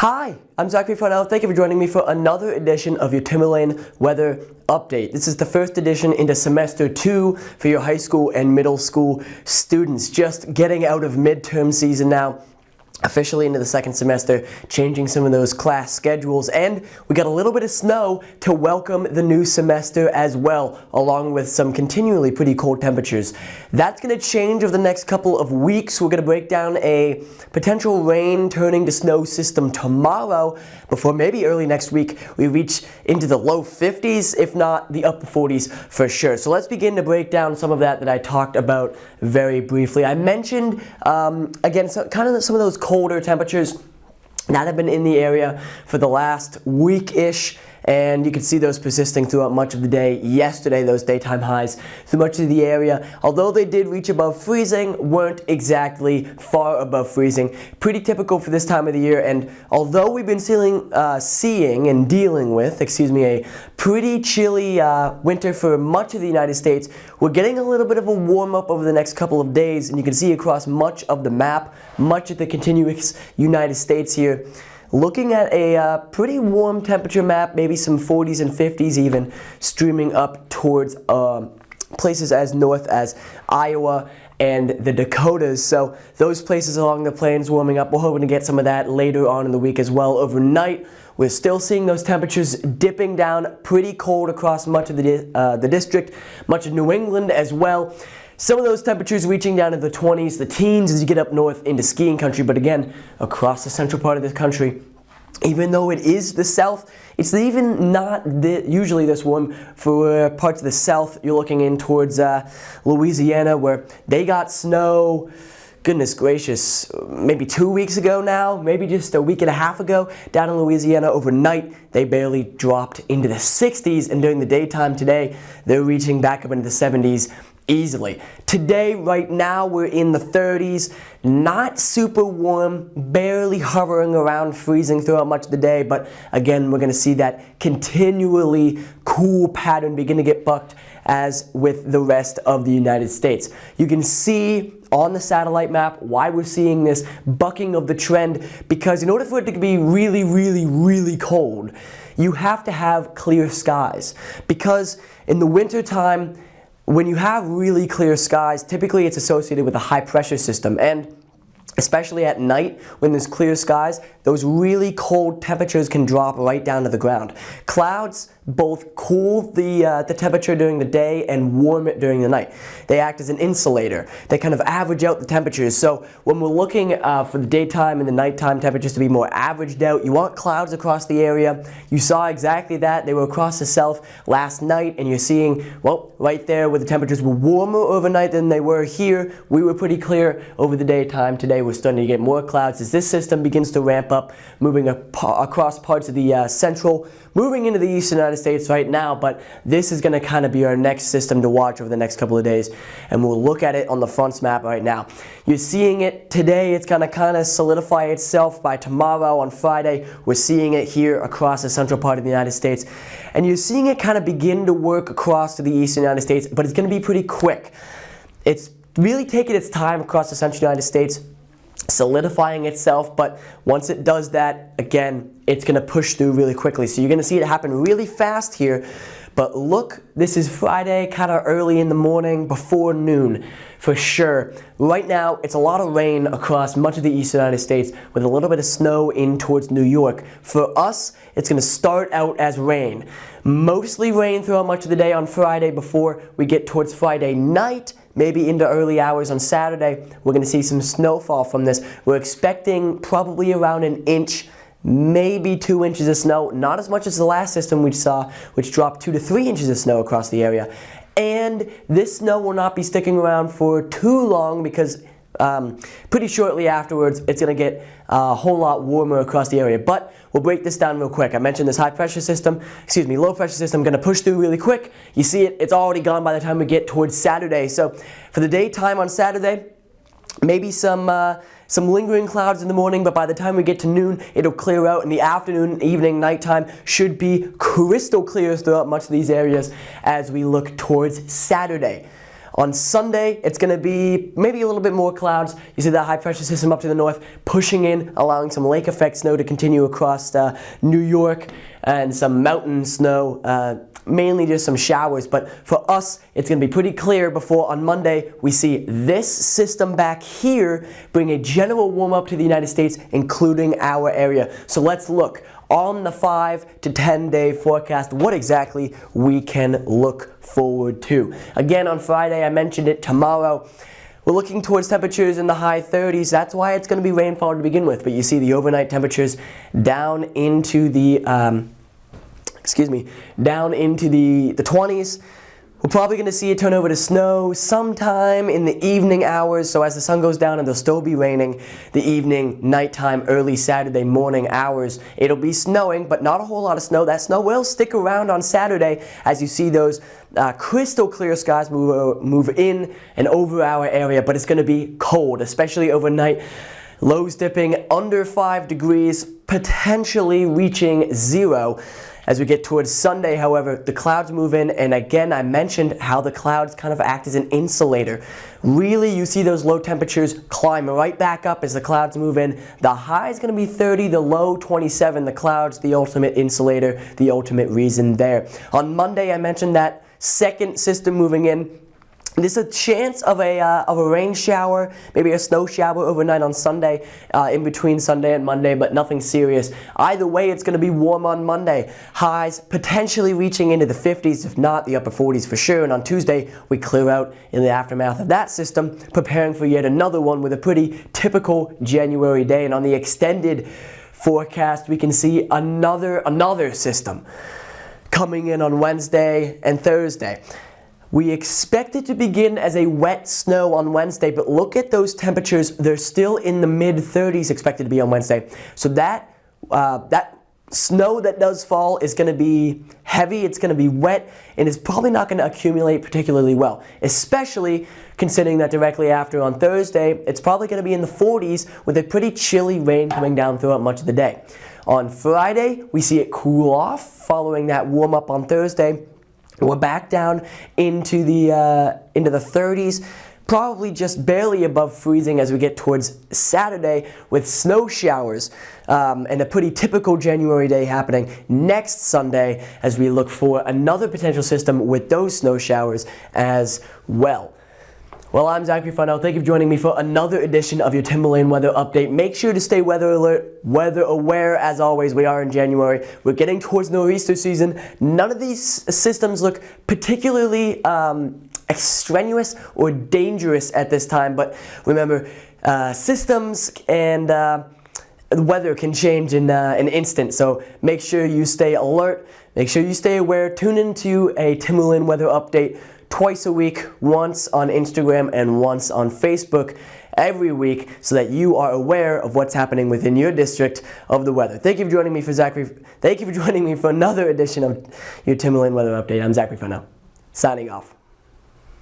Hi, I'm Zachary Farnell. Thank you for joining me for another edition of your Timberlane Weather Update. This is the first edition into semester 2 for your high school and middle school students. Just getting out of midterm season now. Officially into the second semester, changing some of those class schedules, and we got a little bit of snow to welcome the new semester as well, along with some continually pretty cold temperatures. That's going to change over the next couple of weeks. We're going to break down a potential rain turning to snow system tomorrow, before maybe early next week we reach into the low 50s, if not the upper 40s for sure. So let's begin to break down some of that I talked about very briefly. I mentioned, again, kind of some of those colder temperatures that have been in the area for the last week-ish, and you can see those persisting throughout much of the day yesterday. Those daytime highs through much of the area, although they did reach above freezing, weren't exactly far above freezing. Pretty typical for this time of the year, and although we've been seeing and dealing with, a pretty chilly winter for much of the United States, we're getting a little bit of a warm-up over the next couple of days, and you can see across much of the map, much of the continuous United States here. Looking at a pretty warm temperature map, maybe some 40s and 50s even, streaming up towards places as north as Iowa and the Dakotas. So those places along the plains warming up. We're hoping to get some of that later on in the week as well. Overnight, we're still seeing those temperatures dipping down, pretty cold across much of the district, much of New England as well. Some of those temperatures reaching down to the 20s, the teens as you get up north into skiing country, but again, across the central part of this country, even though it is the south, it's even not usually this warm for parts of the south. You're looking in towards Louisiana, where they got snow, goodness gracious, maybe 2 weeks ago now, maybe just a week and a half ago. Down in Louisiana overnight, they barely dropped into the 60s, and during the daytime today, they're reaching back up into the 70s easily. Today, right now, we're in the 30s, not super warm, barely hovering around freezing throughout much of the day, but again, we're going to see that continually cool pattern begin to get bucked as with the rest of the United States. You can see on the satellite map why we're seeing this bucking of the trend, because in order for it to be really, really, really cold, you have to have clear skies, because in the winter time, when you have really clear skies, typically it's associated with a high pressure system, and especially at night when there's clear skies, those really cold temperatures can drop right down to the ground. Clouds both cool the temperature during the day and warm it during the night. They act as an insulator. They kind of average out the temperatures. So when we're looking for the daytime and the nighttime temperatures to be more averaged out, you want clouds across the area. You saw exactly that. They were across the south last night, and you're seeing, well, right there where the temperatures were warmer overnight than they were here. We were pretty clear over the daytime. Today we're starting to get more clouds as this system begins to ramp up, moving across parts of the central, moving into the eastern United States right now, but this is going to kind of be our next system to watch over the next couple of days, and we'll look at it on the fronts map right now. You're seeing it today. It's going to kind of solidify itself by tomorrow on Friday. We're seeing it here across the central part of the United States, and you're seeing it kind of begin to work across to the eastern United States, but it's going to be pretty quick. It's really taking its time across the central United States, solidifying itself, but once it does that, again, it's going to push through really quickly. So you're going to see it happen really fast here, but look, this is Friday, kind of early in the morning, before noon, for sure. Right now, it's a lot of rain across much of the eastern United States, with a little bit of snow in towards New York. For us, it's going to start out as rain. Mostly rain throughout much of the day on Friday before we get towards Friday night, maybe into early hours on Saturday. We're going to see some snowfall from this. We're expecting probably around an inch, maybe 2 inches of snow. Not as much as the last system we saw, which dropped 2 to 3 inches of snow across the area. And this snow will not be sticking around for too long, because pretty shortly afterwards it's going to get a whole lot warmer across the area. But we'll break this down real quick. I mentioned this low pressure system going to push through really quick. You see it, it's already gone by the time we get towards Saturday. So for the daytime on Saturday, maybe some lingering clouds in the morning, but by the time we get to noon, it'll clear out. In the afternoon, evening, nighttime should be crystal clear throughout much of these areas as we look towards Saturday. On Sunday, it's going to be maybe a little bit more clouds. You see that high pressure system up to the north pushing in, allowing some lake effect snow to continue across New York, and some mountain snow, mainly just some showers. But for us, it's going to be pretty clear before on Monday we see this system back here bring a general warm up to the United States, including our area. So let's look on the 5 to 10 day forecast what exactly we can look forward to. Again, on Friday, I mentioned it, tomorrow we're looking towards temperatures in the high 30s. That's why it's going to be rainfall to begin with. But you see the overnight temperatures down into the down into the 20s. We're probably going to see it turn over to snow sometime in the evening hours. So as the sun goes down, and there'll still be raining the evening, nighttime, early Saturday morning hours. It'll be snowing, but not a whole lot of snow. That snow will stick around on Saturday as you see those crystal clear skies move in and over our area. But it's going to be cold, especially overnight. Lows dipping under 5 degrees, potentially reaching 0. As we get towards Sunday, however, the clouds move in, and again, I mentioned how the clouds kind of act as an insulator. Really, you see those low temperatures climb right back up as the clouds move in. The high is going to be 30, the low 27. The clouds, the ultimate insulator, the ultimate reason there. On Monday, I mentioned that second system moving in. There's a chance of a rain shower, maybe a snow shower overnight on Sunday, in between Sunday and Monday, but nothing serious. Either way, it's going to be warm on Monday. Highs potentially reaching into the 50s, if not the upper 40s for sure. And on Tuesday, we clear out in the aftermath of that system, preparing for yet another one with a pretty typical January day. And on the extended forecast, we can see another system coming in on Wednesday and Thursday. We expect it to begin as a wet snow on Wednesday, but look at those temperatures. They're still in the mid-30s expected to be on Wednesday. So that snow that does fall is going to be heavy, it's going to be wet, and it's probably not going to accumulate particularly well, especially considering that directly after on Thursday, it's probably going to be in the 40s with a pretty chilly rain coming down throughout much of the day. On Friday, we see it cool off following that warm up on Thursday. We're back down into the 30s, probably just barely above freezing as we get towards Saturday with snow showers and a pretty typical January day happening next Sunday as we look for another potential system with those snow showers as well. Well, I'm Zachary Farnell. Thank you for joining me for another edition of your Timberlane Weather Update. Make sure to stay weather alert, weather aware as always. We are in January. We're getting towards nor'easter season. None of these systems look particularly extraneous or dangerous at this time, but remember, systems and weather can change in an instant, so make sure you stay alert, make sure you stay aware. Tune into a Timberlane Weather Update twice a week, once on Instagram and once on Facebook every week, so that you are aware of what's happening within your district of the weather. Thank you for joining me Thank you for joining me for another edition of your Timberlane Weather Update. I'm Zachary Farnell, signing off.